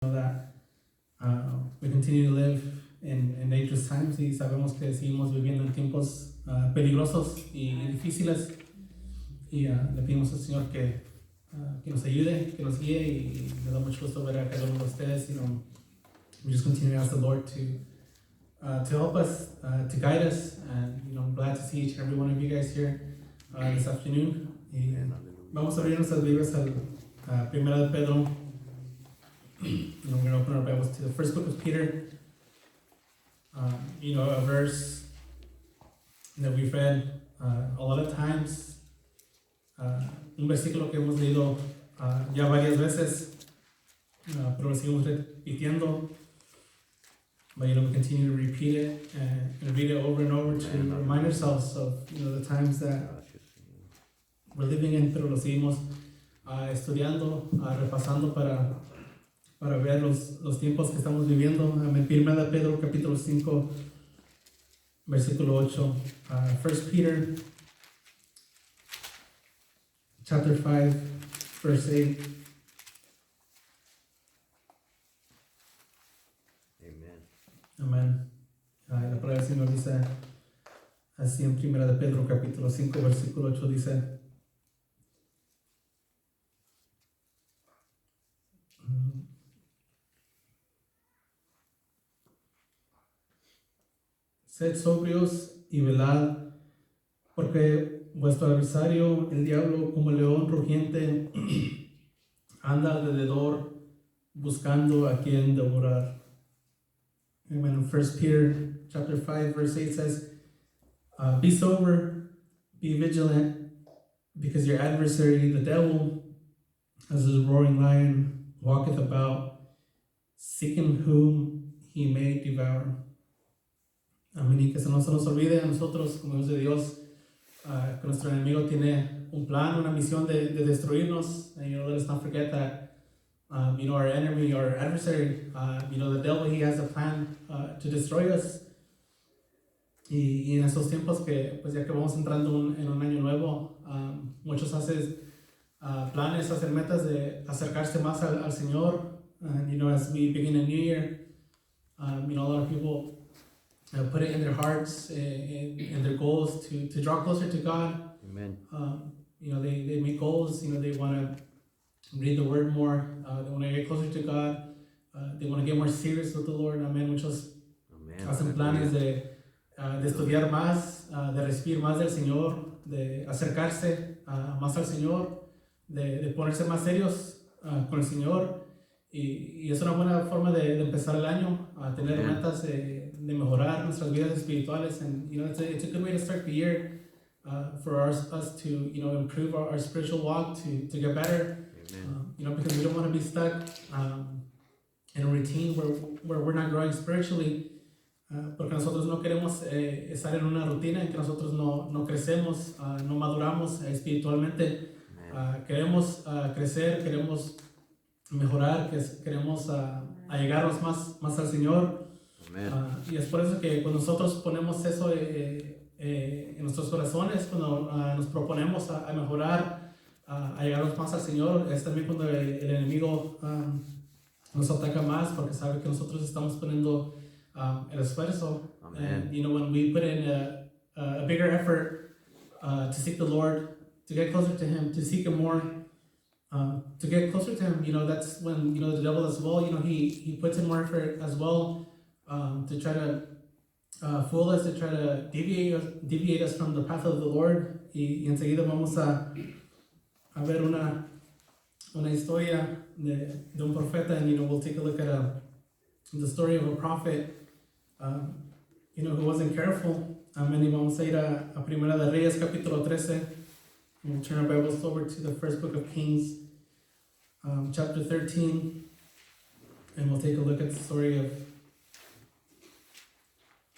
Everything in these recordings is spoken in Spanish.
that we continue to live in dangerous times y sabemos que seguimos viviendo en tiempos peligrosos y difíciles y le pedimos al Señor que nos ayude, que nos guíe y me da mucho gusto ver a cada uno de ustedes. We just continue to ask the Lord to help us, to guide us, and I'm glad to see each and every one of you guys here this afternoon. Y vamos a abrir nuestras Biblias al Primera de Pedro. And we're going to open our Bibles to the first book of Peter. A verse that we've read a lot of times. Un versículo que hemos leído ya varias veces, pero lo seguimos repitiendo. But we continue to repeat it and read it over and over to remind ourselves of the times that we're living in, pero lo seguimos estudiando, repasando para ver los tiempos que estamos viviendo. Primera de Pedro capítulo 5 versículo 8. 1 Peter chapter 5 verse 8. Amén. La palabra del Señor dice así en Primera de Pedro capítulo 5 versículo 8 dice: Sed sobrios y velad, porque vuestro adversario, el diablo, como león rugiente, anda alrededor buscando a quien devorar. And when 1 Peter chapter 5 verse 8 says, be sober, be vigilant, because your adversary, the devil, as a roaring lion, walketh about, seeking whom he may devour. Amén. Y que no se nos olvide a nosotros, como hijos de Dios, que nuestro enemigo tiene un plan, una misión de destruirnos. And let us not forget that our enemy, our adversary, the devil, he has a plan to destroy us. Y en estos tiempos que, pues ya que vamos entrando en un año nuevo, muchos hacen planes, hacen metas de acercarse más al Señor. As we begin a new year, a lot of people put it in their hearts and their goals to draw closer to God. Amen. They make goals. They want to read the Word more. They want to get closer to God. They want to get more serious with the Lord. Amen. Muchos hacen planes de estudiar más, de recibir más del Señor, de acercarse más al Señor, de ponerse más serios con el Señor. Y es una buena forma de empezar el año, a tener metas de mejorar nuestras vidas espirituales. And it's a good way to start the year for us to improve our spiritual walk, to get better. Because we don't want to be stuck in a routine where we're not growing spiritually. Porque nosotros no queremos estar en una rutina en que nosotros no crecemos, no maduramos espiritualmente. Queremos crecer, queremos mejorar, queremos allegarnos más al Señor. Y es por eso que cuando nosotros ponemos eso en nuestros corazones, cuando nos proponemos a mejorar, a llegarnos más al Señor, es también cuando el enemigo nos ataca más, porque sabe que nosotros estamos poniendo el esfuerzo. And when we put in a bigger effort to seek the Lord, to get closer to Him, to seek Him more, to get closer to Him, that's when the devil as well, he puts in more effort as well to try to fool us, to try to deviate us from the path of the Lord. Y enseguida vamos a ver una historia de un profeta, and we'll take a look at the story of a prophet who wasn't careful. Y vamos a ir a Primera de Reyes capítulo 13. We'll turn our Bibles over to the first book of Kings, chapter 13, and we'll take a look at the story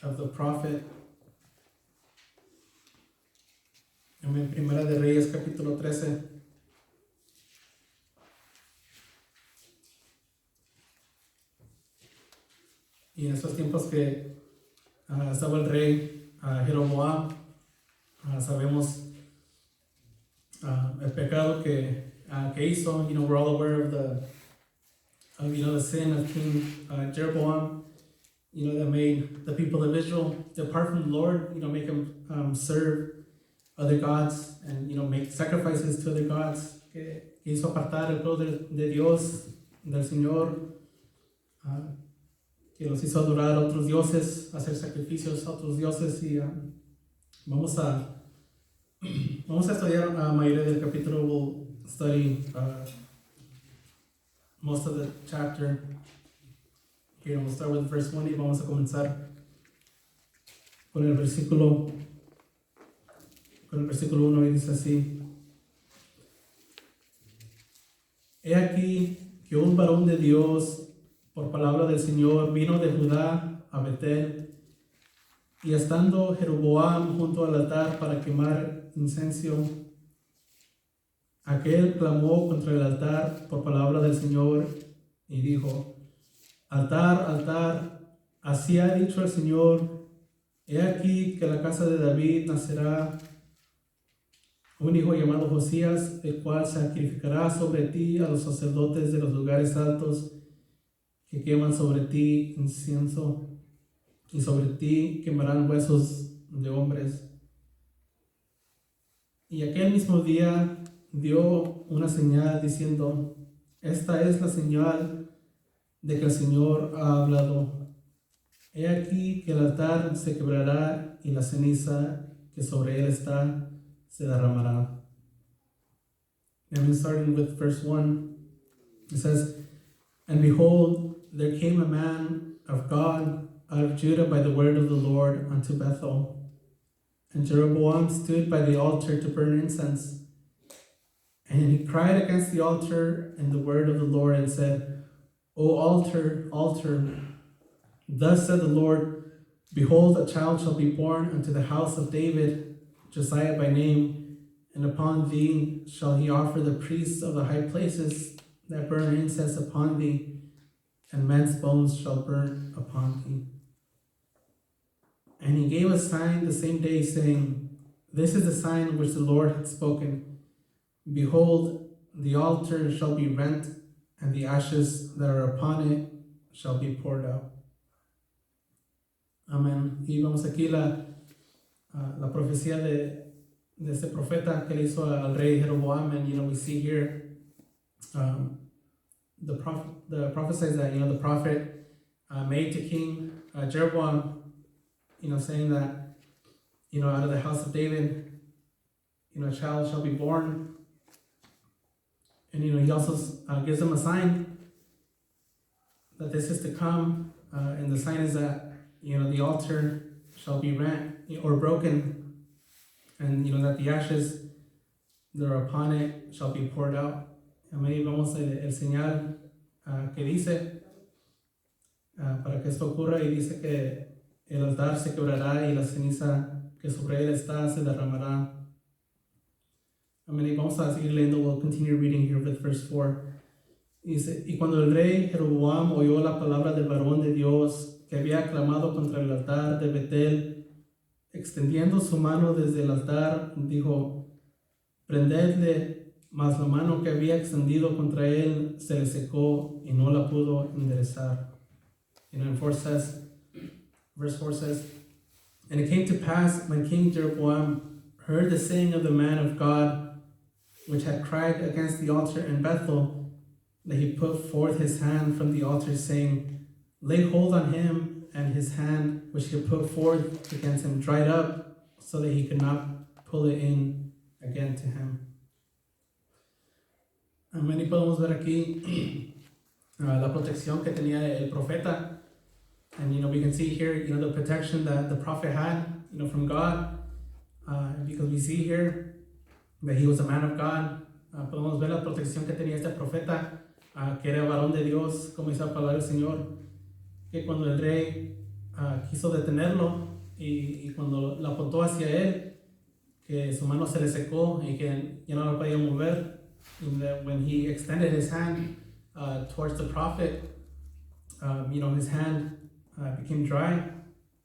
of the prophet. Primera de Reyes capítulo 13. Y en esos tiempos que estaba el rey Jeroboam, sabemos el pecado que hizo. We're all aware of of, the sin of King Jeroboam, that made the people of Israel depart from the Lord, make them serve other gods and, make sacrifices to other gods, que hizo apartar el pueblo de Dios, del Señor, que los hizo adorar a otros dioses, hacer sacrificios a otros dioses y vamos a estudiar la mayoría del capítulo. We'll study most of the chapter. Here, we'll start with verse 1 y vamos a comenzar con el versículo 1 y dice así: He aquí que un varón de Dios, por palabra del Señor, vino de Judá a Betel, y estando Jeroboam junto al altar para quemar incienso, aquel clamó contra el altar por palabra del Señor y dijo: Altar, altar, así ha dicho el Señor, he aquí que la casa de David nacerá un hijo llamado Josías, el cual sacrificará sobre ti a los sacerdotes de los lugares altos que queman sobre ti incienso, y sobre ti quemarán huesos de hombres. Y aquel mismo día dio una señal diciendo: Esta es la señal de que el Señor ha hablado. He aquí que el altar se quebrará y la ceniza que sobre él está se derramará. And starting with verse 1, it says, And behold, there came a man of God out of Judah by the word of the Lord unto Bethel. And Jeroboam stood by the altar to burn incense. And he cried against the altar and the word of the Lord and said, O altar, altar, thus said the Lord, Behold, a child shall be born unto the house of David, Josiah by name, and upon thee shall he offer the priests of the high places that burn incense upon thee, and men's bones shall burn upon thee. And he gave a sign the same day, saying, This is the sign which the Lord had spoken. Behold, the altar shall be rent, and the ashes that are upon it shall be poured out. Amén. Y vamos aquí la profecía de este profeta que le hizo al rey Jeroboam, and we see here the prophecies that the prophet made to King Jeroboam, saying that out of the house of David, a child shall be born, and he also gives them a sign that this is to come, and the sign is that the altar shall be rent or broken, and that the ashes that are upon it shall be poured out. Amén. Vamos el señal que dice para que esto ocurra, y dice que el altar se quebrará y la ceniza que sobre él está se derramará. Amén. Y vamos a seguir leyendo. We'll continue reading here with verse 4. Dice: Y cuando el rey Jeroboam oyó la palabra del varón de Dios que había clamado contra el altar de Betel, extendiendo su mano desde el altar, dijo: Prendedle. Mas la mano que había extendido contra él se le secó y no la pudo enderezar. And verse 4 says, And it came to pass, when King Jeroboam heard the saying of the man of God, which had cried against the altar in Bethel, that he put forth his hand from the altar, saying, Lay hold on him, and his hand which he put forth against him dried up, so that he could not pull it in again to him. Amén. Y podemos ver aquí la protección que tenía el profeta. And we can see here the protection that the prophet had from God, because we see here that he was a man of God. Podemos ver la protección que tenía este profeta, que era varón de Dios, como dice la palabra del Señor, que cuando el rey quiso detenerlo y cuando la apuntó hacia él, que su mano se le secó y que ya no la podía mover. And that when he extended his hand towards the prophet, his hand became dry,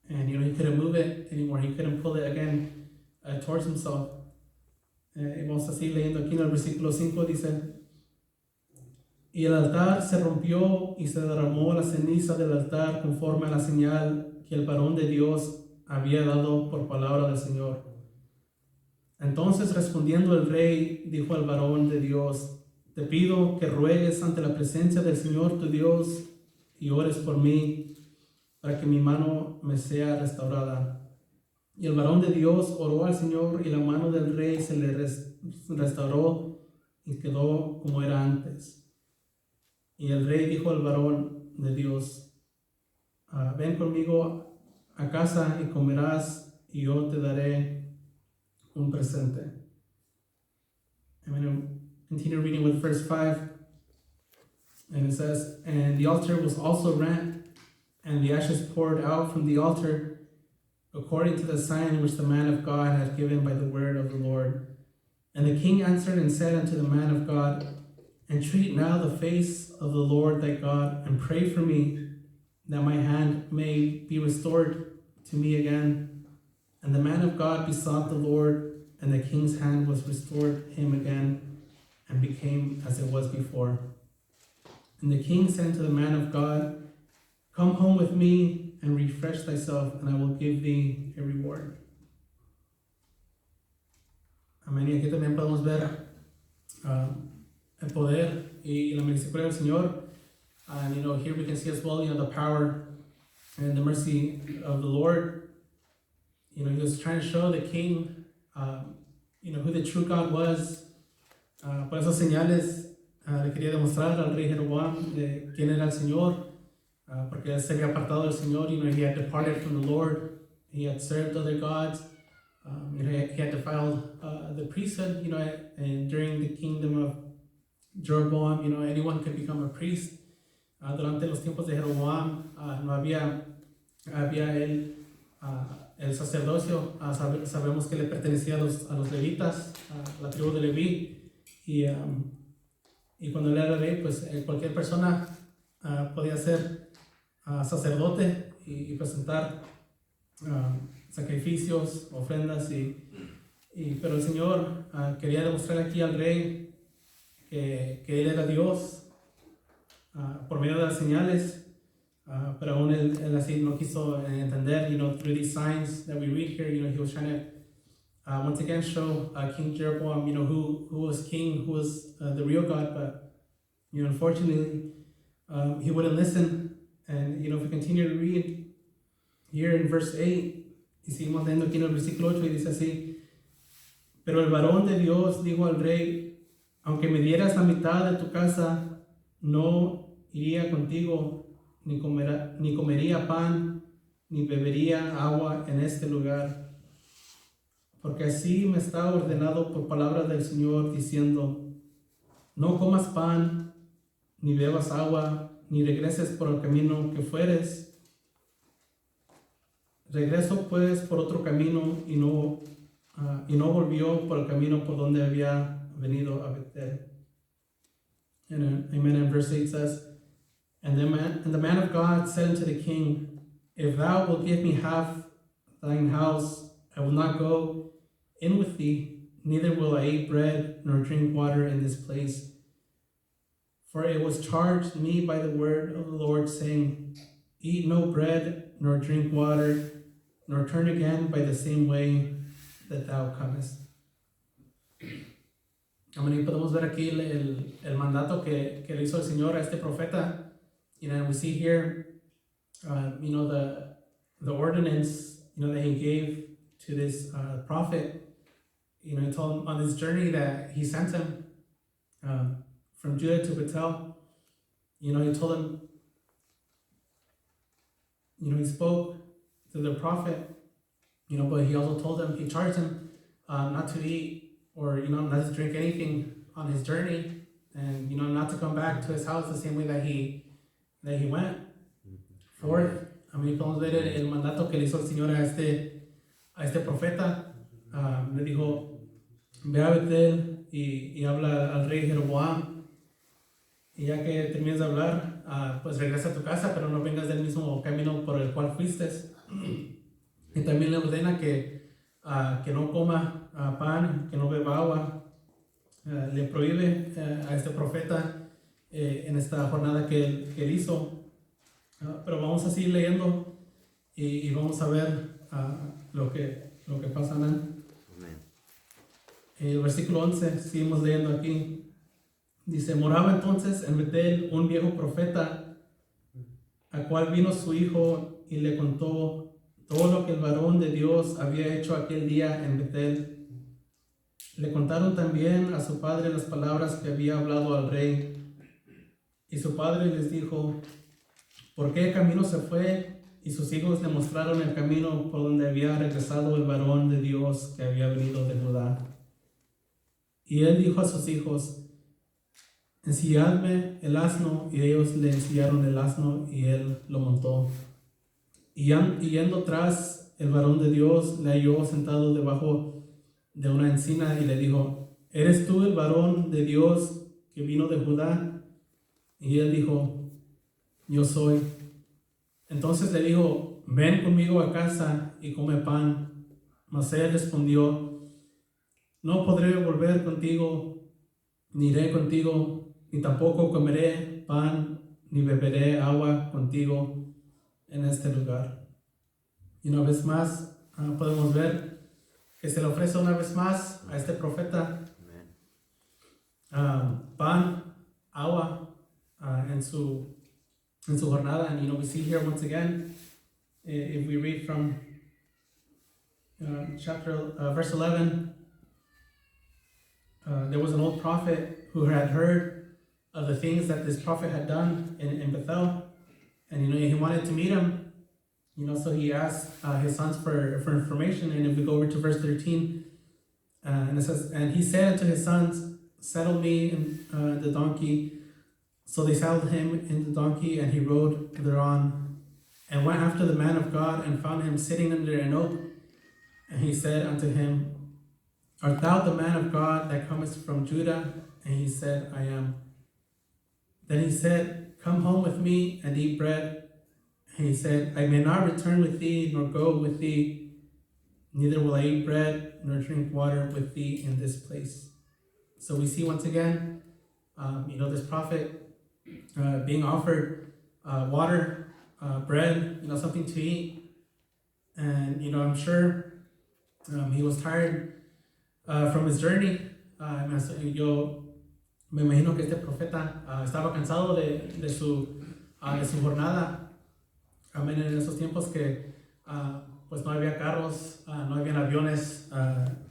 and he couldn't move it anymore. He couldn't pull it again towards himself. Vamos a seguir leyendo aquí en el versículo 5, dice: Y el altar se rompió y se derramó la ceniza del altar conforme a la señal que el varón de Dios había dado por palabra del Señor. Entonces respondiendo el rey, dijo al varón de Dios: te pido que ruegues ante la presencia del Señor tu Dios y ores por mí, para que mi mano me sea restaurada. Y el varón de Dios oró al Señor, y la mano del rey se le restauró y quedó como era antes. Y el rey dijo al varón de Dios: ven conmigo a casa y comerás, y yo te daré un presente. I'm going to continue reading with verse 5. And it says, and the altar was also rent, and the ashes poured out from the altar, according to the sign which the man of God had given by the word of the Lord. And the king answered and said unto the man of God, entreat now the face of the Lord thy God, and pray for me, that my hand may be restored to me again. And the man of God besought the Lord, and the king's hand was restored him again, and became as it was before. And the king said to the man of God, come home with me, and refresh thyself, and I will give thee a reward. Amén. Y aquí también podemos ver el poder y la misericordia del Señor. And here we can see as well, the power and the mercy of the Lord. He was trying to show the king, who the true God was. Por esas señales le quería demostrar al rey Jeroboam de quién era el Señor, porque él se había apartado del Señor. He had departed from the Lord. He had served other gods. He had defiled the priesthood. And during the kingdom of Jeroboam, anyone could become a priest. Durante los tiempos de Jeroboam, no había el sacerdocio. Sabemos que le pertenecía a los levitas, la tribu de Leví. Y cuando él era rey, pues cualquier persona podía ser sacerdote y presentar sacrificios, ofrendas. Pero el Señor quería demostrar aquí al rey que Él era Dios por medio de las señales, pero aún él así no quiso entender. Through these signs that we read here, he was trying to once again show King Jeroboam, who was king, who was the real God. But unfortunately, he wouldn't listen. And if we continue to read here in verse 8, y seguimos leyendo aquí en el versículo 8, y dice así: pero el varón de Dios dijo al rey, aunque me dieras la mitad de tu casa, no iría contigo, ni comería pan, ni bebería agua en este lugar. Porque así me está ordenado por palabra del Señor, diciendo: no comas pan, ni bebas agua, ni regreses por el camino que fueres. Regresó pues por otro camino, y no volvió por el camino por donde había venido a Betel. And amen. And verse 8 says, and the man of God said unto the king, if thou wilt give me half thine house, I will not go in with thee, neither will I eat bread nor drink water in this place. For it was charged me by the word of the Lord, saying, eat no bread nor drink water, nor turn again by the same way that thou comest. Amén. Podemos ver aquí el mandato que le hizo el Señor a este profeta. We see here, the ordinance, that he gave to this prophet. He told him on this journey that he sent him from Judah to Bethel. He told him, he spoke to the prophet, but he also told him, he charged him not to eat or, not to drink anything on his journey, and, not to come back to his house the same way that he went forth. Podemos ver el mandato que le hizo el Señor a este profeta. Le dijo, ve a Betel y habla al rey Jeroboam, y ya que termines de hablar, pues regresa a tu casa, pero no vengas del mismo camino por el cual fuiste. Y también le ordena que no coma pan, que no beba agua. Le prohíbe a este profeta en esta jornada que él hizo. Pero vamos a seguir leyendo y vamos a ver lo que pasa. Amén. El versículo 11, seguimos leyendo aquí. Dice: moraba entonces en Betel un viejo profeta, a cual vino su hijo y le contó todo lo que el varón de Dios había hecho aquel día en Betel. Le contaron también a su padre las palabras que había hablado al rey. Y su padre les dijo: ¿por qué camino se fue? Y sus hijos le mostraron el camino por donde había regresado el varón de Dios que había venido de Judá. Y él dijo a sus hijos: ensilladme el asno. Y ellos le ensillaron el asno y él lo montó. Y yendo tras el varón de Dios, le halló sentado debajo de una encina y le dijo: ¿eres tú el varón de Dios que vino de Judá? Y él dijo: yo soy. Entonces le dijo: ven conmigo a casa y come pan. Mas él respondió: no podré volver contigo, ni iré contigo, ni tampoco comeré pan, ni beberé agua contigo en este lugar. Y una vez más podemos ver que se le ofrece una vez más a este profeta pan, agua en su jornada. And we see here once again, if we read from verse 11, there was an old prophet who had heard of the things that this prophet had done in Bethel, and he wanted to meet him. So he asked his sons for information. And if we go over to verse 13, and it says, and he said unto his sons, saddle me in the donkey. So they saddled him in the donkey, and he rode thereon, and went after the man of God, and found him sitting under an oak. And he said unto him, art thou the man of God that comest from Judah? And he said, I am. Then he said, come home with me and eat bread. And he said, I may not return with thee, nor go with thee, neither will I eat bread, nor drink water with thee in this place. So we see once again, this prophet being offered water, bread, something to eat. And, I'm sure he was tired from his journey. Yo me imagino que este profeta estaba cansado de su jornada. Amén. En esos tiempos que pues no había carros, no habían aviones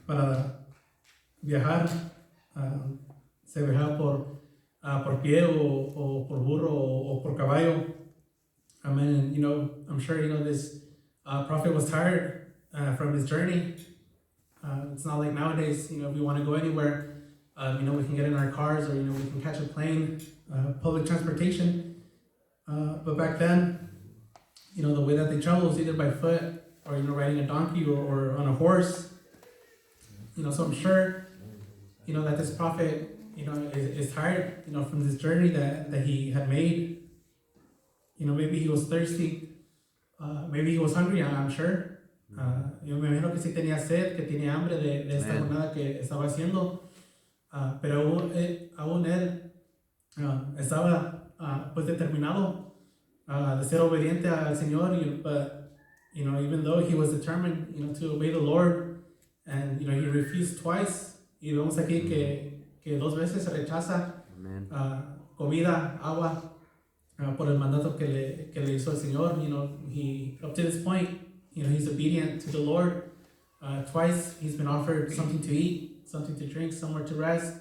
para viajar. Se viajaba por pie o por burro o por caballo. Amen. And I'm sure this prophet was tired from his journey. It's not like nowadays, if we want to go anywhere, we can get in our cars, or we can catch a plane, public transportation. But back then, the way that they traveled was either by foot or riding a donkey or on a horse. So I'm sure that this prophet is tired from this journey that he had made. Maybe he was thirsty, maybe he was hungry. I'm sure. Yo me imagino que sí tenía sed, que tenía hambre de esta jornada que estaba haciendo. Pero aún él estaba pues determinado de ser obediente al Señor. But even though he was determined to obey the Lord, and he refused twice. Y vemos aquí que dos veces rechaza comida, agua, por el mandato que le hizo el Señor. He, up to this point, he's obedient to the Lord. Twice he's been offered something to eat, something to drink, somewhere to rest,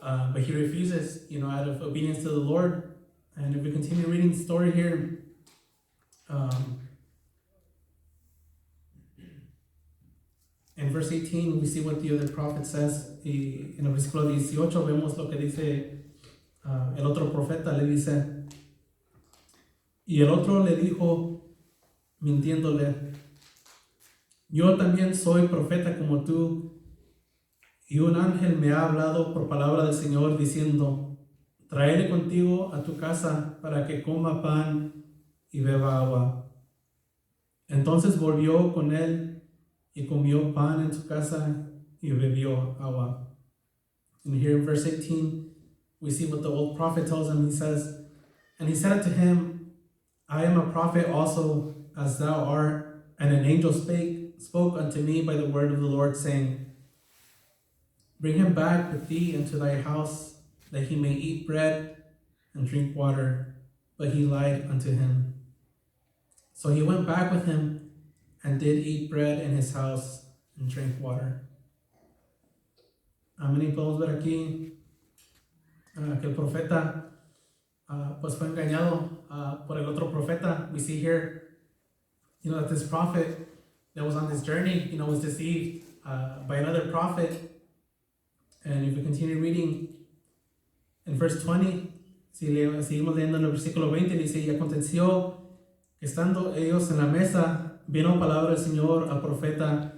but he refuses, out of obedience to the Lord. And if we continue reading the story here, in verse 18, we see what the other prophet says. Y en el versículo 18 vemos lo que dice el otro profeta. Le dice: y el otro le dijo, mintiéndole: yo también soy profeta como tú, y un ángel me ha hablado por palabra del Señor, diciendo: tráele contigo a tu casa para que coma pan y beba agua. Entonces volvió con él y comió pan en su casa y bebió agua. And here in verse 18, we see what the old prophet tells him. He says, and he said unto him, I am a prophet also as thou art. And an angel spoke unto me by the word of the Lord, saying, bring him back with thee into thy house, that he may eat bread and drink water. But he lied unto him. So he went back with him and did eat bread in his house and drink water. Amén. Y podemos ver aquí que el profeta pues fue engañado por el otro profeta. We see here, that this prophet that was on this journey, was deceived by another prophet. And if we continue reading in verse 20, seguimos leyendo en el versículo 20, dice, y aconteció que estando ellos en la mesa, vino palabra del Señor al profeta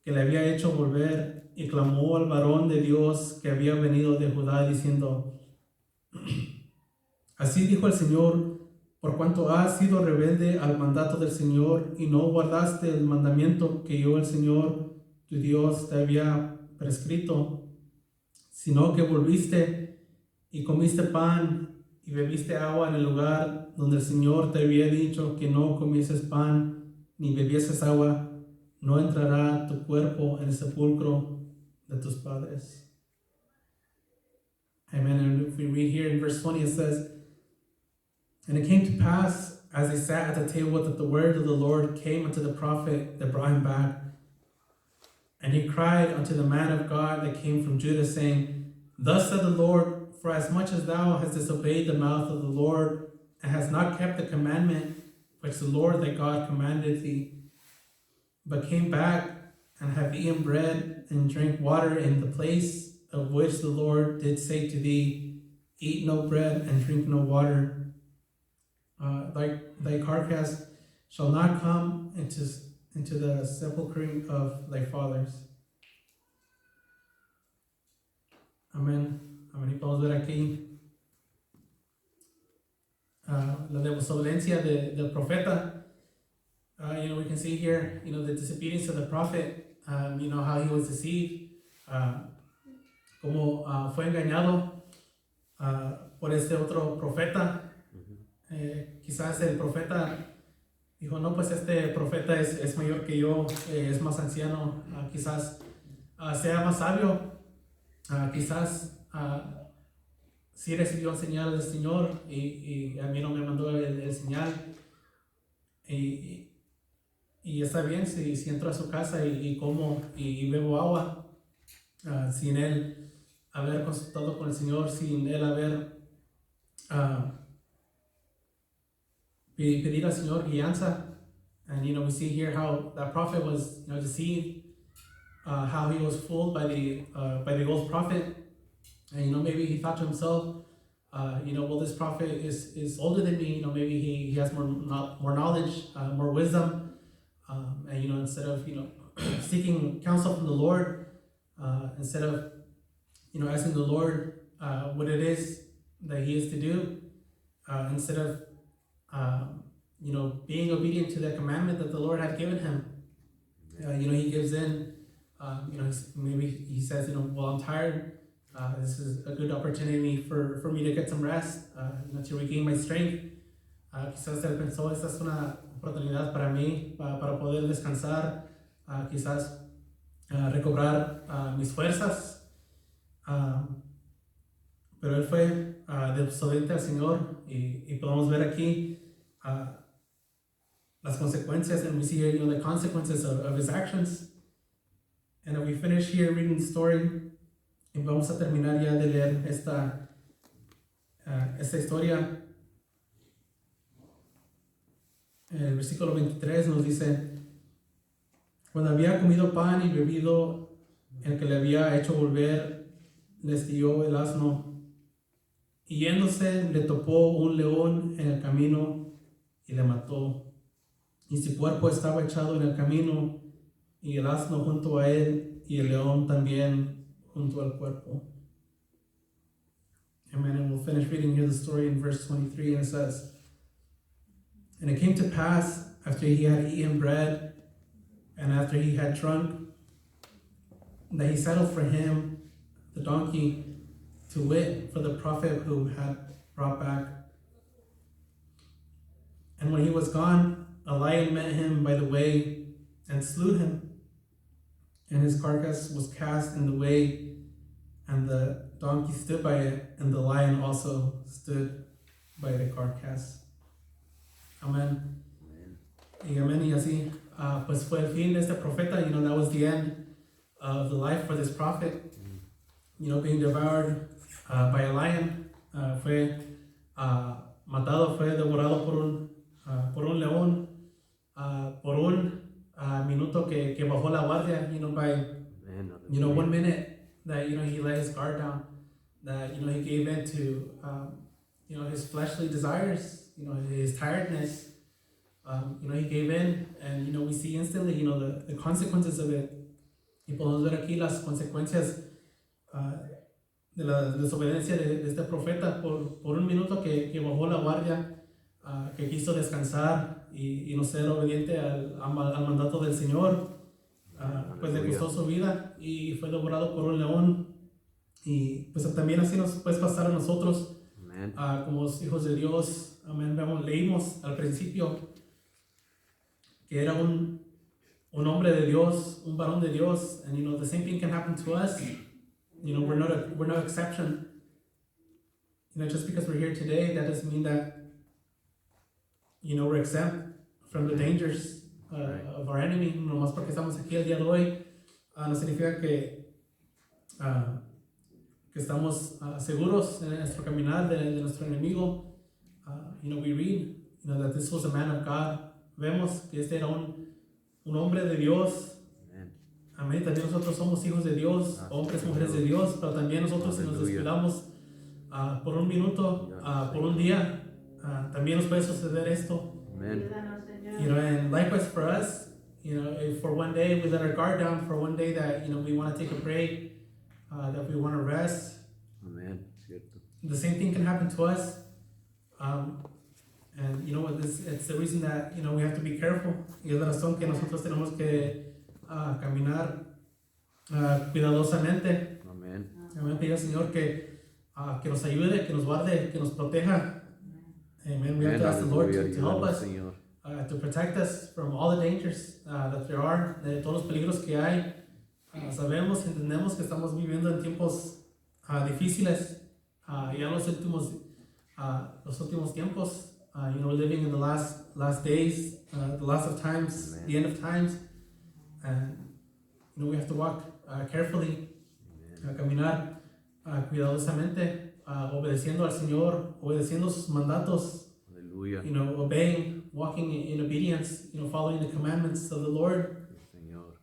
que le había hecho volver, y clamó al varón de Dios que había venido de Judá, diciendo, así dijo el Señor, por cuanto has sido rebelde al mandato del Señor y no guardaste el mandamiento que yo el Señor tu Dios te había prescrito, sino que volviste y comiste pan y bebiste agua en el lugar donde el Señor te había dicho que no comieses pan ni bebieses agua, no entrará tu cuerpo en el sepulcro de tus padres. Amen. And if we read here in verse 20, it says, and it came to pass, as they sat at the table, that the word of the Lord came unto the prophet that brought him back. And he cried unto the man of God that came from Judah, saying, thus said the Lord, for as much as thou hast disobeyed the mouth of the Lord, and hast not kept the commandment which the Lord thy God commanded thee, but came back and have eaten bread and drank water in the place of which the Lord did say to thee, eat no bread and drink no water, thy carcass shall not come into the sepulchre of thy fathers. Amén. Amén. Y podemos ver aquí la desobediencia del profeta. We can see here, the disobedience of the prophet, how he was deceived, como fue engañado por este otro profeta. Quizás el profeta dijo, no, pues este profeta es mayor que yo, es más anciano, quizás sea más sabio, quizás sí recibió señal del Señor y a mí no me mandó el señal. Y está bien si entro a su casa y como y bebo agua, sin él haber consultado con el Señor, sin él haber pedir al Señor guianza. And we see here how that prophet was deceived, how he was fooled by the old prophet. And maybe he thought to himself, well, this prophet is older than me, maybe he has more knowledge, more wisdom. And instead of seeking counsel from the Lord, instead of asking the Lord what it is that he is to do, instead of being obedient to the commandment that the Lord had given him, he gives in. Maybe he says, well, I'm tired. This is a good opportunity for me to get some rest, to regain my strength. Quizás él pensó, esta es una oportunidad para mí, para poder descansar, quizás recobrar mis fuerzas. Pero él fue desobediente al Señor y podemos ver aquí las consecuencias, and we see here, the consequences of his actions. And if we finish here reading the story, y vamos a terminar ya de leer esta historia. El versículo 23 nos dice, cuando había comido pan y bebido, el que le había hecho volver, les dio el asno, y yéndose le topó un león en el camino y le mató. Y su cuerpo estaba echado en el camino, y el asno junto a él, y el león también junto al cuerpo. Amen. And we'll finish reading here the story in verse 23, and it says, and it came to pass, after he had eaten bread, and after he had drunk, that he saddled for him the donkey, to wait for the prophet who had brought back. And when he was gone, a lion met him by the way and slew him. And his carcass was cast in the way, and the donkey stood by it, and the lion also stood by the carcass. Amen. Y amén, y así, pues fue el fin de este profeta. You know, that was the end of the life for this prophet. You know, being devoured by a lion. Fue matado, fue devorado por un león, por un minuto que bajó la guardia, you know, by, you know, 1 minute that, you know, he let his guard down, that, you know, he gave in to, you know, his fleshly desires, you know, his tiredness. You know, he gave in, and, you know, we see instantly, you know, the consequences of it. Y podemos ver aquí las consecuencias de la desobediencia de este profeta por un minuto que bajó la guardia, que quiso descansar y no ser obediente al mandato del Señor, pues le costó su vida y fue devorado por un león. Y pues también así nos puede pasar a nosotros, como hijos de Dios. Amén. Leímos al principio que era un hombre de Dios, un varón de Dios, and, you know, the same thing can happen to us. You know, we're no exception. You know, just because we're here today, that doesn't mean that, you know, we're exempt from the dangers of our enemy. No más porque estamos aquí el día de hoy, no significa que estamos seguros en nuestro caminar de nuestro enemigo. You know, we read, you know, that this was a man of God. Vemos que este era un hombre de Dios. Amén. También nosotros somos hijos de Dios, hombres, mujeres de Dios, pero también nosotros, si nos descuidamos por un minuto, por un día, también nos puede suceder esto. Amen. You know, and likewise for us, you know, if for one day we let our guard down, for one day that, you know, we want to take a break, that we want to rest. Amen. Cierto. The same thing can happen to us. And you know what, it's the reason that, you know, we have to be careful. Y es la razón que nosotros tenemos que caminar cuidadosamente. Amen. Amén. Pedir al Señor que nos ayude, que nos guarde, que nos proteja. Amen. We have to ask the Lord to help us, to protect us from all the dangers that there are, de todos los peligros que hay. Sabemos, entendemos que estamos viviendo en tiempos difíciles, ya los últimos tiempos. You know, living in the last days, the last of times, Amen. The end of times, and, you know, we have to walk carefully, caminar cuidadosamente, obedeciendo al Señor, obedeciendo sus mandatos. Aleluya. You know, obeying, walking in obedience, you know, following the commandments of the Lord. Señor.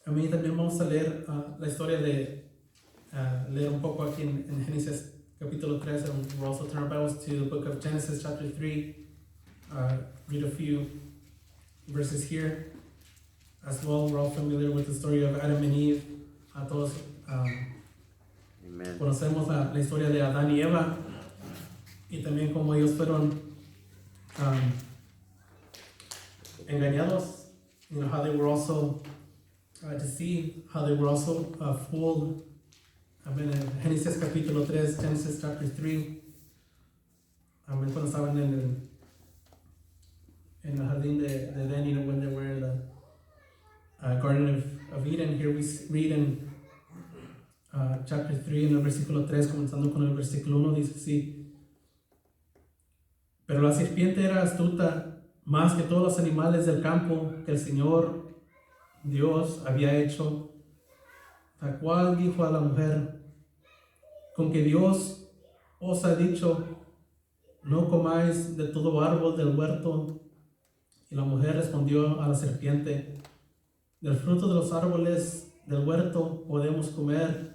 A mí también vamos a leer la historia de leer un poco aquí en Génesis capítulo 3, and we'll also turn our Bibles to the book of Genesis chapter 3, read a few verses here. As well, we're all familiar with the story of Adam and Eve. A todos Amen. conocemos la historia de Adán y Eva, y también cómo ellos fueron engañados, you know, how they were also deceived, how they were also fooled. Amén. En Génesis capítulo 3, Genesis chapter 3. Amén. Cuando estaban en el jardín de Edén, you know, when they were in the Garden of Eden. Here we read in chapter 3, en el versículo 3, comenzando con el versículo 1, dice así: Pero la serpiente era astuta más que todos los animales del campo que el Señor Dios había hecho. La cual dijo a la mujer: Con que Dios os ha dicho, no comáis de todo árbol del huerto. Y la mujer respondió a la serpiente: Del fruto de los árboles del huerto podemos comer,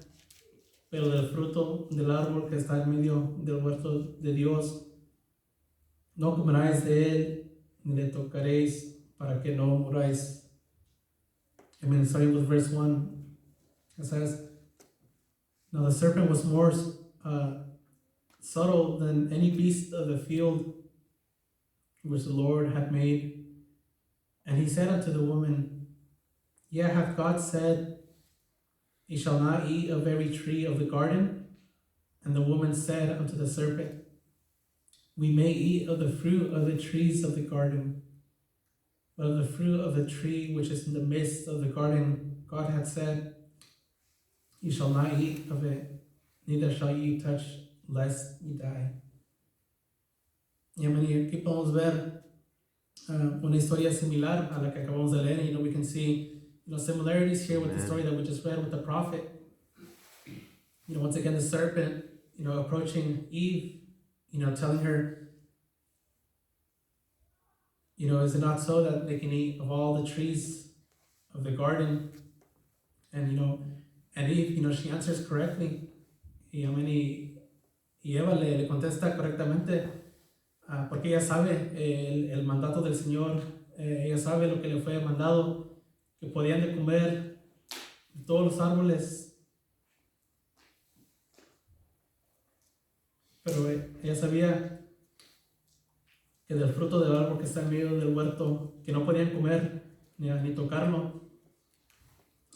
pero del fruto del árbol que está en medio del huerto de Dios no comeráis de él, ni le tocaréis, para que no muráis. Amen. Starting with verse 1. It says, Now the serpent was more subtle than any beast of the field which the Lord had made. And he said unto the woman, Yea, hath God said, Ye shall not eat of every tree of the garden? And the woman said unto the serpent, We may eat of the fruit of the trees of the garden, but of the fruit of the tree which is in the midst of the garden, God hath said, You shall not eat of it, neither shall ye touch, lest ye die. Y aquí podemos ver una historia similar a la que acabamos de leer. We can see similarities here with the story that we just read with the prophet. Once again, the serpent, approaching Eve, telling her, is it not so that they can eat of all the trees of the garden? And Eve, she answers correctly. Y Eva le contesta correctamente, porque ella sabe el mandato del Señor, ella sabe lo que le fue mandado, que podían de comer todos los árboles. Pero ella sabía que del fruto del árbol que está en medio del huerto, que no podían comer ni tocarlo.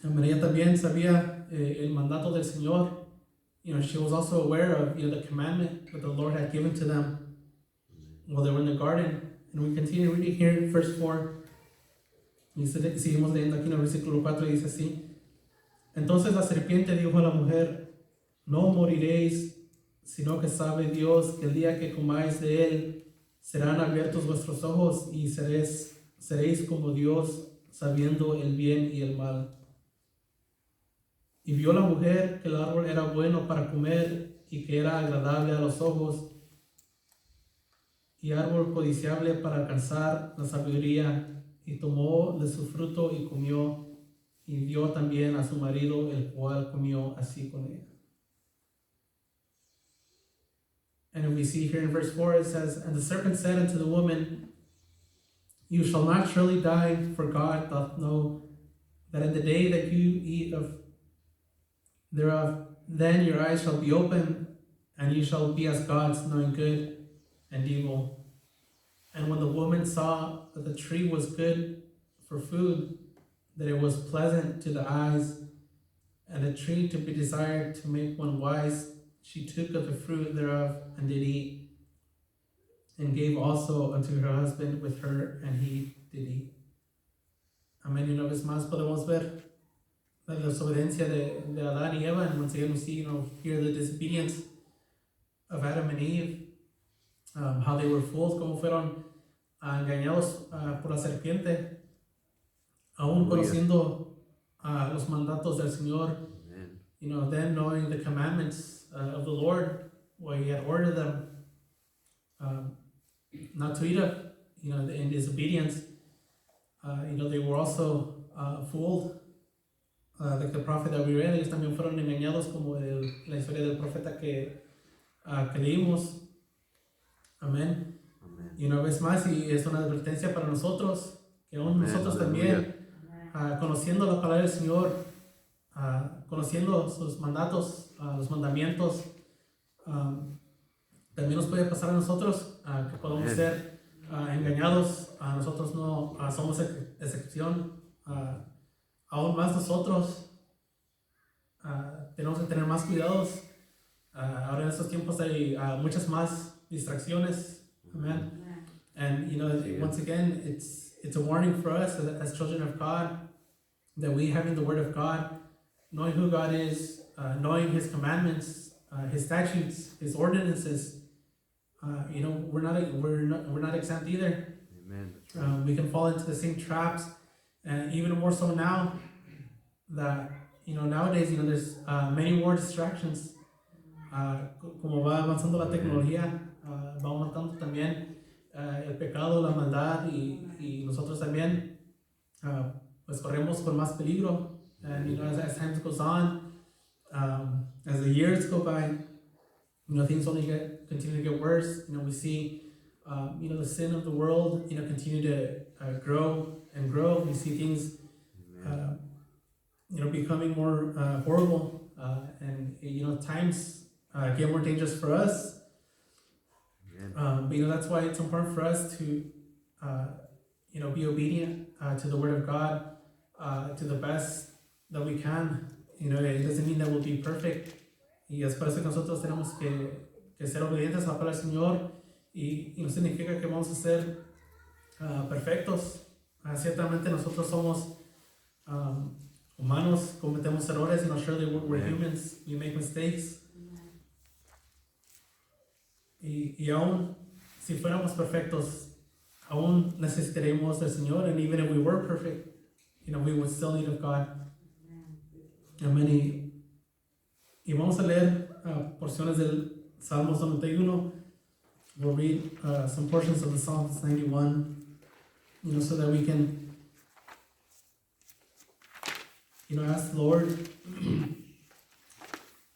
Ella también sabía el mandato del Señor. She was also aware of the commandment that the Lord had given to them while they were in the garden. And we continue reading here in verse 4. Y seguimos leyendo aquí en el versículo 4 y dice así. Entonces la serpiente dijo a la mujer, No moriréis, sino que sabe Dios que el día que comáis de él, serán abiertos vuestros ojos y seréis como Dios, sabiendo el bien y el mal. Y vio la mujer que el árbol era bueno para comer y que era agradable a los ojos y árbol codiciable para alcanzar la sabiduría, y tomó de su fruto y comió, y dio también a su marido, el cual comió así con ella. And we see here in verse 4, it says, And the serpent said unto the woman, You shall not surely die, for God doth know that in the day that you eat thereof, then your eyes shall be opened, and you shall be as gods, knowing good and evil. And when the woman saw that the tree was good for food, that it was pleasant to the eyes, and a tree to be desired to make one wise, she took of the fruit thereof and did eat, and gave also unto her husband with her, and he did eat. Amén. Y una vez más podemos ver la desobediencia de Adán y Eva, and once again we see, here the disobedience of Adam and Eve, how they were fooled, como fueron engañados por la serpiente, aún conociendo los mandatos del Señor. Amen. Them knowing the commandments of the Lord, where He had ordered them not to eat of, in disobedience. They were also fooled. Like the prophet that we read, ellos también fueron engañados, como la historia del profeta que leímos. Amén. Y una vez más, y es una advertencia para nosotros, que aún nosotros también, conociendo la palabra del Señor, conociendo sus mandatos, los mandamientos, también nos puede pasar a nosotros, que podemos ser engañados. Nosotros no somos excepción. Aún más nosotros tenemos que tener más cuidados. Ahora en estos tiempos hay muchas más distracciones. Amen. And once again, it's a warning for us as children of God, that we, having the Word of God, knowing who God is, knowing His commandments, His statutes, His ordinances, we're not exempt either. Amen. We can fall into the same traps, and even more so now that nowadays there's many more distractions. Como va avanzando la tecnología, va aumentando también el pecado, la maldad, y nosotros también pues corremos con más peligro. And as time goes on, as the years go by, things only continue to get worse. We see the sin of the world continue to grow and grow. We see things becoming more horrible, and times get more dangerous for us. But that's why it's important for us to be obedient to the Word of God to the best that we can. It doesn't mean that we'll be perfect. Y es por eso que nosotros tenemos que ser obedientes a la palabra del Señor y no significa que vamos a ser perfectos. Ciertamente nosotros somos humanos, cometemos errores, surely we're humans, we make mistakes. Y aún si fuéramos perfectos, aún necesitaremos del Señor, and even if we were perfect, we would still need of God. Amén. Y vamos a leer porciones del Salmos 91. We'll read some portions of the Psalms 91, so that we can, ask the Lord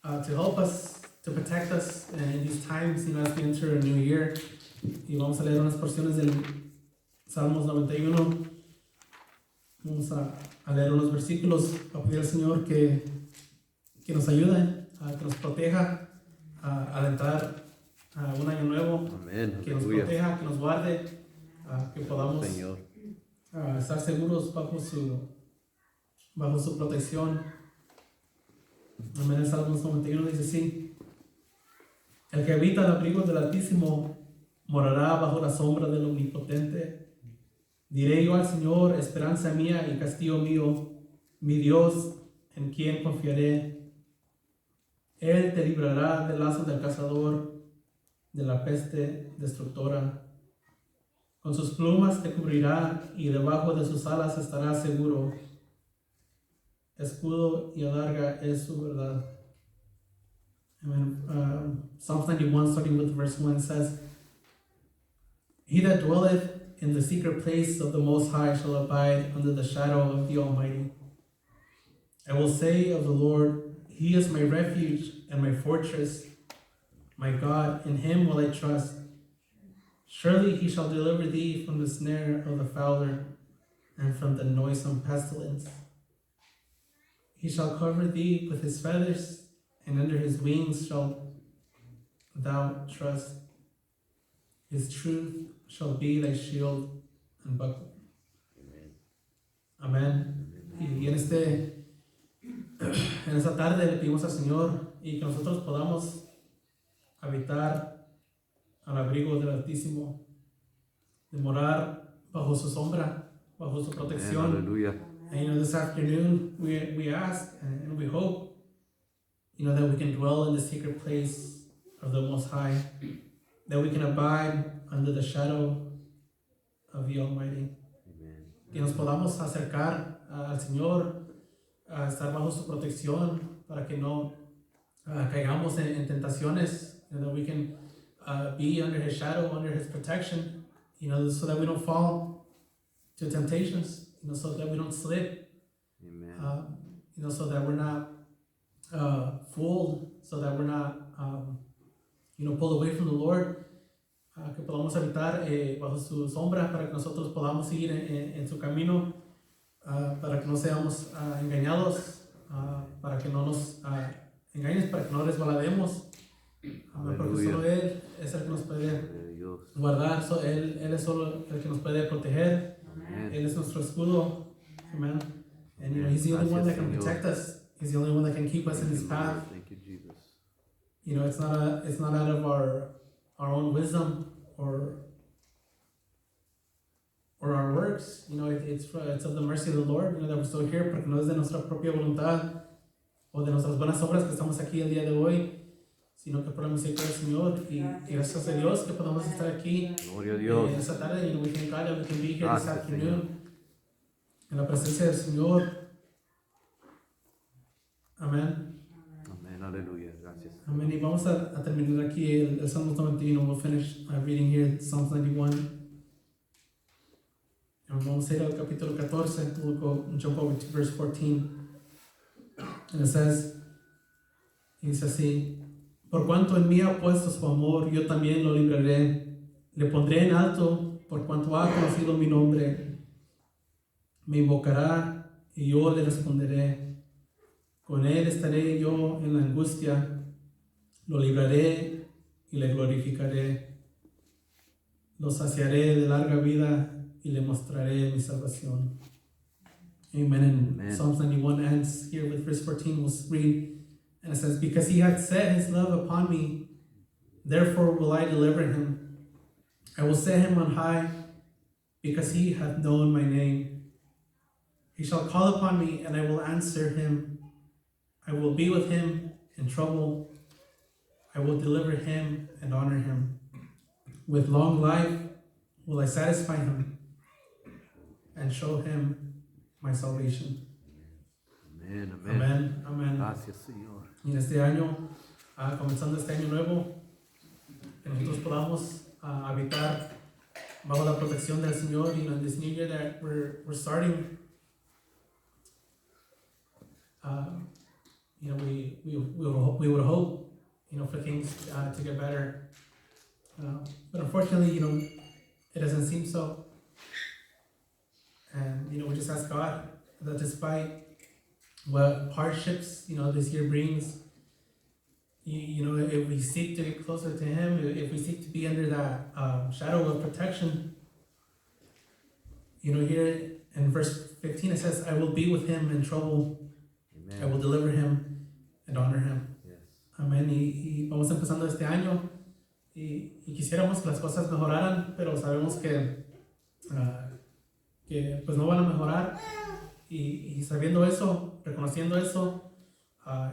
to help us, to protect us in these times, as we enter a new year. Y vamos a leer unas porciones del Salmos 91. Vamos a leer unos versículos para pedir al Señor que nos ayude, que nos proteja al entrar a un año nuevo. Amén. Que nos proteja, que nos guarde, que podamos Señor. Estar seguros bajo su protección. Amén. El Salmos 91 dice así: el que habita el abrigo del Altísimo morará bajo la sombra del Omnipotente. Diré yo al Señor, esperanza mía y castillo mío, mi Dios, en quien confiaré. Él te librará del lazo del cazador, de la peste destructora. Con sus plumas te cubrirá y debajo de sus alas estarás seguro. Escudo y adarga es su verdad. Amen. Psalms 91, starting with verse 1, says, He that dwelleth in the secret place of the Most High shall abide under the shadow of the Almighty. I will say of the Lord, He is my refuge and my fortress, my God, in Him will I trust. Surely He shall deliver thee from the snare of the fowler and from the noisome pestilence. He shall cover thee with His feathers, and under His wings shalt thou trust. His truth shall be thy shield and buckler. Amén. Y en esta tarde le pedimos al Señor y que nosotros podamos habitar al abrigo del Altísimo, de morar bajo su sombra, bajo su protección. Hallelujah. And this afternoon we ask and we hope, that we can dwell in the secret place of the Most High, that we can abide under the shadow of the Almighty. Amen. Que nos podamos acercar al Señor, a estar bajo su protección, para que no caigamos en tentaciones, that we can be under His shadow, under His protection, so that we don't fall to temptations, so that we don't slip, Amen. so that we're not fooled, so that we're not, pulled away from the Lord. Que podamos habitar bajo su sombra, para que nosotros podamos seguir en su camino, para que no seamos engañados, para que no nos engañes, para que no resbalademos, porque solo Él es el que nos puede guardar, Él es solo el que nos puede proteger. Amen. Él es nuestro escudo. Amen. And He's the only one that can protect us. He's the only one that can keep us in His path. Thank you, Jesus. It's not out of our own wisdom or our works. It's of the mercy of the Lord, that we're still here, porque no es de nuestra propia voluntad o de nuestras buenas obras que estamos aquí el día de hoy, sino que por la misericordia del Señor, y gracias a Dios que podamos estar aquí Gloria a Dios. esta tarde. We thank God that we can be here this Gracias, afternoon en la presencia del Señor. Amén. Amén. Aleluya. Gracias. Amén. Y vamos a terminar aquí el Salmos 91. We'll finish reading here Psalms 91. And vamos a ir al capítulo 14. We'll jump over to verse 14. And it says, y dice así: Por cuanto en mí ha puesto su amor, yo también lo libraré. Le pondré en alto, por cuanto ha conocido mi nombre. Me invocará y yo le responderé. Con él estaré yo en la angustia. Lo libraré y le glorificaré. Lo saciaré de larga vida y le mostraré mi salvación. Amen. And Amen. Psalms 91 ends here with verse 14. We'll read And it says, because he hath set his love upon me, therefore will I deliver him. I will set him on high, because he hath known my name. He shall call upon me, and I will answer him. I will be with him in trouble. I will deliver him and honor him. With long life will I satisfy him and show him my salvation. Amén, amén. Amén, amén. Gracias, Señor. Y en este año, comenzando este año nuevo, que nosotros podamos habitar bajo la protección del Señor. You know, this new year that we're starting, you know, we would hope, you know, for things to get better, but unfortunately, you know, it doesn't seem so. And you know, we just ask God that despite what hardships, you know, this year brings, you know, if we seek to get closer to Him, if we seek to be under that shadow of protection, you know, here in verse 15 it says, I will be with him in trouble. Amen. I will deliver him and honor him. Yes. Amén. Y vamos empezando este año y quisiéramos que las cosas mejoraran, pero sabemos que pues no van a mejorar. Y sabiendo eso, reconociendo eso,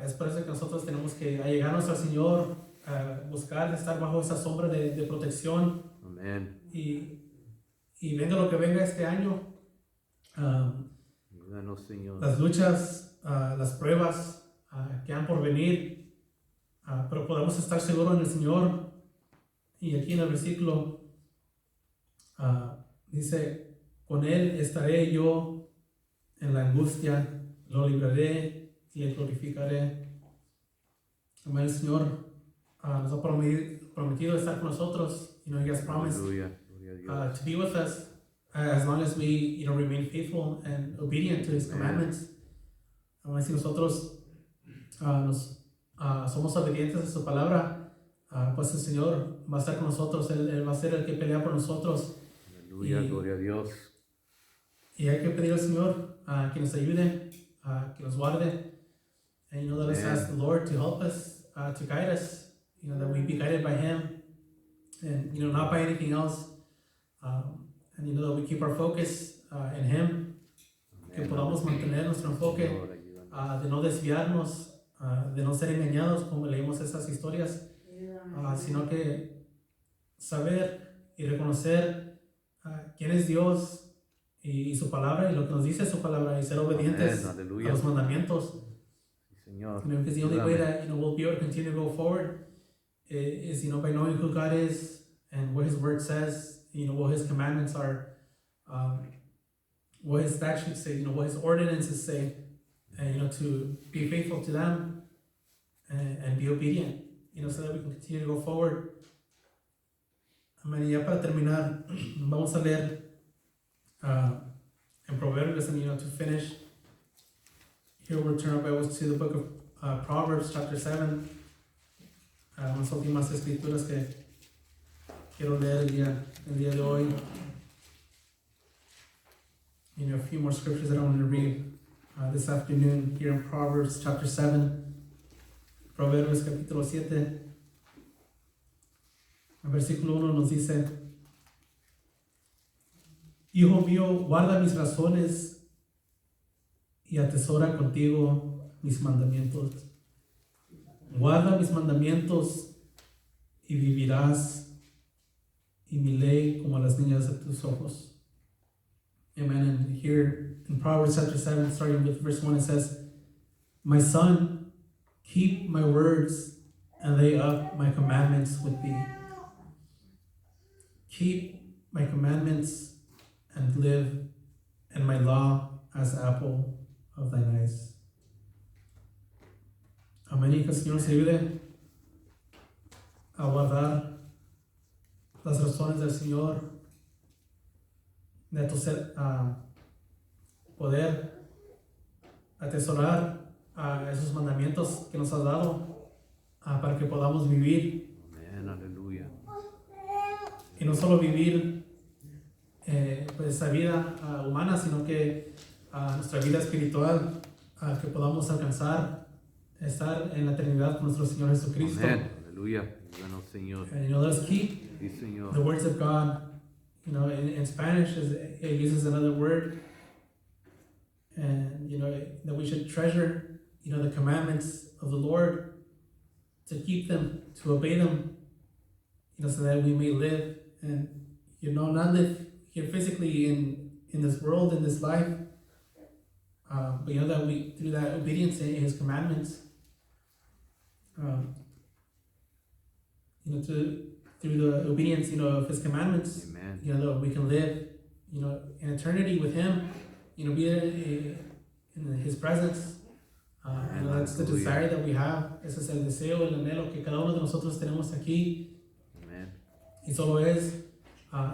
es por eso que nosotros tenemos que allegarnos al Señor, buscar estar bajo esa sombra de protección. Amén. Y venga lo que venga este año, Ayúdanos, Señor. las luchas, las pruebas que han por venir, pero podemos estar seguros en el Señor. Y aquí en el versículo dice, con Él estaré yo en la angustia, lo libraré y le glorificaré. Amén. El Señor nos ha prometido estar con nosotros. You know, He has promised Aleluya. Gloria a Dios. to be with us as long as we, you know, remain faithful and obedient to His commandments. Amén. Si nosotros somos obedientes a su palabra, pues el Señor va a estar con nosotros. Él va a ser el que pelea por nosotros. Aleluya. Gloria a Dios. Y hay que pedir al Señor que nos ayude, que nos guarde. And, you know, let us ask the Lord to help us, to guide us, you know, that we be guided by Him and, you know, not by anything else. And, you know, that we keep our focus in Him, que podamos mantener nuestro enfoque, Señor, ayúdanos. de no desviarnos, de no ser engañados como leímos esas historias, sino que saber y reconocer quién es Dios y su palabra y lo que nos dice su palabra y ser obedientes Amén. a Aleluya. los mandamientos. Sí, Señor. You know, because the only way Ayúdame. that, you know, we'll be able to continue to go forward is, you know, by knowing who God is and what His Word says, you know, what His commandments are, what His statutes say, you know, what His ordinances say, and, you know, to be faithful to them and be obedient, you know, so that we can continue to go forward. Amén. Y ya para terminar, vamos a leer in Proverbs, and, you know, to finish, here we'll turn our Bibles to the book of Proverbs, chapter 7. Unas últimas escrituras que quiero leer el día de hoy. You know, a few more scriptures that I want to read this afternoon here in Proverbs, chapter 7. Proverbios, capítulo 7. El versículo 1 nos dice, Hijo mío, guarda mis razones y atesora contigo mis mandamientos. Guarda mis mandamientos y vivirás, y mi ley como las niñas de tus ojos. Amen. And here in Proverbs chapter 7, starting with verse 1, it says, My son, keep my words and lay up my commandments with thee. Keep my commandments and live, and my law as the apple of thine eyes. Amén. Y que el Señor se ayude a guardar las razones del Señor, de tu ser, poder atesorar esos mandamientos que nos has dado para que podamos vivir. Amén. Aleluya. Y no solo vivir pues esa vida humana, sino que nuestra vida espiritual, que podamos alcanzar estar en la eternidad con nuestro Señor Jesucristo. Amén. Aleluya. Ayúdanos, Señor. And let us keep Sí, Señor. the words of God. In Spanish, it uses another word, and that we should treasure, the commandments of the Lord, to keep them, to obey them, so that we may live and not live here physically in this world, in this life, but that we, through that obedience in His commandments, through the obedience, of His commandments, Amen. that we can live, in eternity with Him, be there in His presence. That's the Hallelujah. desire that we have. Ese es el deseo, el anhelo que cada uno de nosotros tenemos aquí. Amen. Y solo es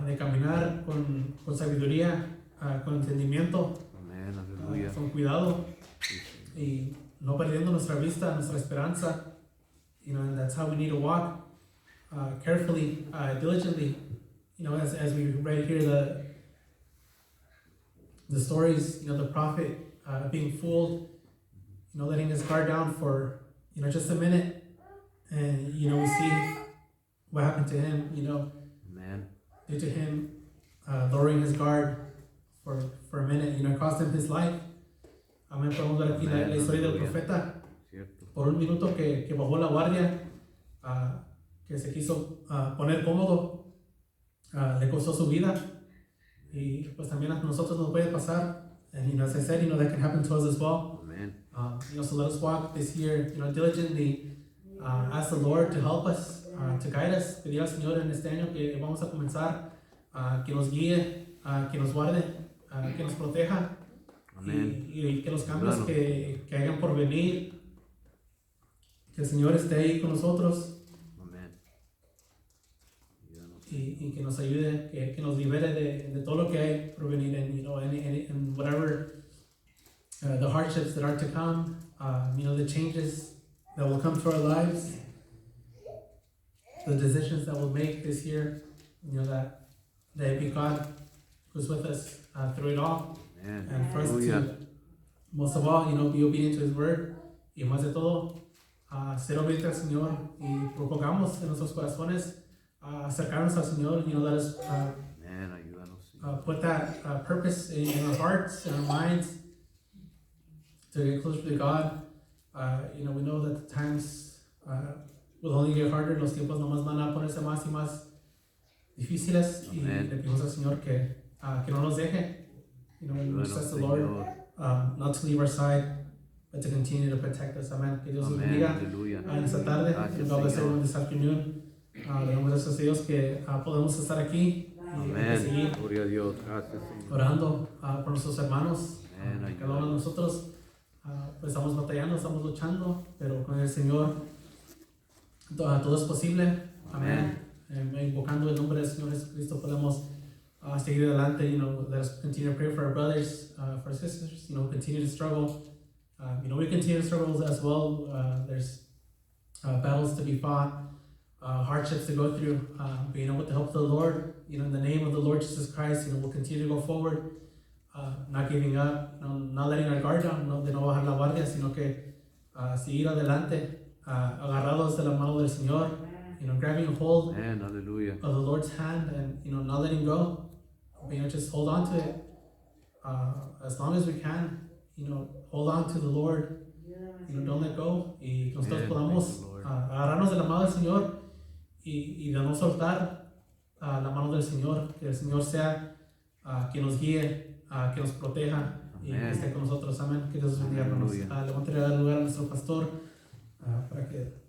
de caminar con sabiduría, con entendimiento, Amén. Aleluya. con cuidado Sí, Señor. y no perdiendo nuestra vista, nuestra esperanza. And that's how we need to walk carefully, diligently. As we read here the stories, the prophet being fooled, letting his guard down for just a minute, and we see what happened to him. Amen. Due to him lowering his guard for a minute, it cost him his life. Amén. Podemos ver aquí la historia del profeta. Cierto. Por un minuto que bajó la guardia, que se quiso poner cómodo, le costó su vida. Y pues también a nosotros nos puede pasar. And as I said, that can happen to us as well. Amen. So let us walk this year, diligently. Ask the Lord to help us, to guide us. Pedir al Señor en este año que vamos a comenzar, que nos guíe, que nos guarde, que nos proteja. Amén. Y que los cambios que hayan por venir, que el Señor esté ahí con nosotros. Amén. Ayúdanos. Y que nos ayude, que nos libere de todo lo que hay por venir, and whatever the hardships that are to come, the changes that will come to our lives, the decisions that we'll make this year, that it be God who's with us through it all, Amén. and for us Aleluya. to, most of all, be obedient to His word, y más de todo, ser obediente al Señor, y propongamos en nuestros corazones acercarnos al Señor. Let us Amén. Ayúdanos, Señor. put that purpose in our hearts and our minds to get closer to God. We know that the times will only get harder. Los tiempos nomás van a ponerse más y más difíciles. Y Amén. le pedimos al Señor que no nos deje. We Ayúdanos, trust the Lord Señor. not to leave our side, but to continue to protect us. Amén. Que Dios nos Amén. bendiga Aleluya. en esta tarde. Gracias, God bless Señor. everyone this afternoon. Le damos gracias a Dios que podemos estar aquí y Amén. seguir Gloria a Dios. Gracias, Señor. orando por nuestros hermanos. Amén. Cada uno de nosotros pues estamos batallando, estamos luchando, pero con el Señor todo es posible. Amén. Invocando el nombre del Señor Jesucristo podemos seguir adelante. Let us continue to pray for our brothers, for our sisters. Continue to struggle. We continue to struggle as well. There's battles to be fought, hardships to go through. But with the help of the Lord, in the name of the Lord Jesus Christ, we'll continue to go forward. Not giving up, not letting our guard down, de no bajar la guardia, sino que seguir adelante, agarrados de la mano del Señor, grabbing hold Amén. Aleluya. of the Lord's hand, and not letting go. Just hold on to it as long as we can. Hold on to the Lord. Don't let go. Y que nosotros Amen. podamos Thank you, Lord. agarrarnos de la mano del Señor y de no soltar la mano del Señor. Que el Señor sea quien nos guíe, que nos proteja y que Amén. esté con nosotros. Amén. Que Dios bendiga, hermanos. Aleluya. Le voy a entregar el lugar a nuestro pastor para que